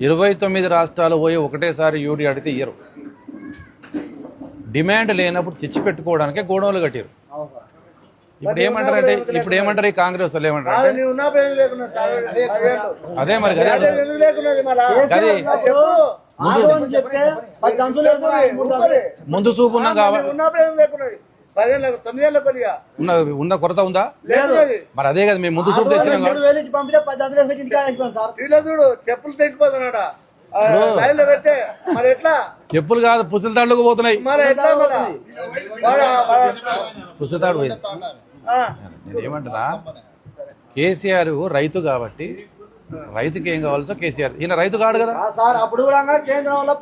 29 రాష్ట్రాలు పోయి ఒకటేసారి యూడి అడిగితే ఇయ్యరు. డిమాండ్ లేనప్పుడు తెచ్చి పెట్టుకోవడానికే గోడౌన్లు కట్టారు. ఇప్పుడు ఏమంటారు ఈ కాంగ్రెస్ వాళ్ళు ఏమంటారు అదే మరి ముందు చూపు ఉన్నాం కాబట్టి ఉన్న కొరత ఉందా మరి అదే కదా మేము ముందు చూపు తెచ్చినాం. చెప్పులు తెగిపోతున్నాడా మరి ఎట్లా చెప్పులు కాదు పుస్తల తాడులకు పోతున్నాయి. పుస్తల తాడు పోయింది. నేను ఏమంటున్నా కేసీఆర్ రైతు కాబట్టి రైతుకి ఏం కావాలో కేసీఆర్ ఈయన రైతు కాడు కదా సార్. అప్పుడు కూడా కేంద్రంలో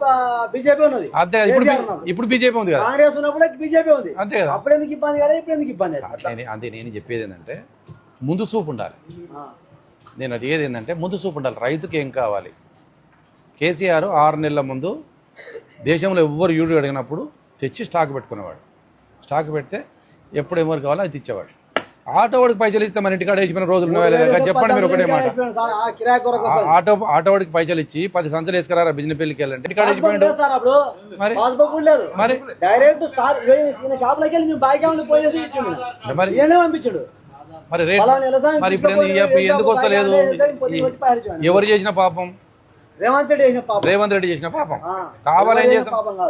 బీజేపీ ఉన్నది, అంతే కదా. ఇప్పుడు బీజేపీ ఉంది కదా, కాంగ్రెస్ ఉన్నప్పుడు బీజేపీ ఉంది, అంతే కదా. అప్పుడు ఎందుకు ఇబ్బంది కదా, ఇప్పుడు ఎందుకు ఇబ్బంది? అంతే నేను చెప్పేది ఏంటంటే ముందు చూపు ఉండాలి. నేను అడిగేది ఏంటంటే ముందు చూపు ఉండాలి. రైతుకి ఏం కావాలి? కేసీఆర్ 6 నెలల ముందు దేశంలో ఎవ్వరు యూడి అడిగినప్పుడు తెచ్చి స్టాక్ పెట్టుకునేవాడు. స్టాక్ పెడితే ఎప్పుడు ఎవరు కావాలో అది తెచ్చేవాడు. ఆటో వాడికి పైసలు ఇస్తే మన ఇంటికాడ వేసిపోయిన రోజులు ఉన్నాయా? చెప్పండి మీరు ఒకటే మాట. ఆటో వాడికి పైసలు ఇచ్చి 10 సంచులు వేసుకురారా బిజినెస్ పెళ్లికి వెళ్ళండి, ఇంటికాడ వేసిపోయాడు. మరి మరి ఇప్పుడు ఎందుకు వస్తలేదు? ఎవరు చేసిన పాపం? రేవంత్ రెడ్డి చేసిన పాపం.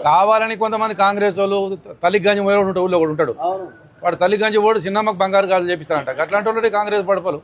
కావాలని కొంతమంది కాంగ్రెస్ వాళ్ళు తల్లి గంజి ఊళ్ళో కూడా ఉంటాడు. వాడు తల్లి గంజి ఓడు చిన్నమ్మకు బంగారు గాజులు చేపిస్తారంట. అట్లాంటి వాళ్ళు కాంగ్రెస్ పడపలు.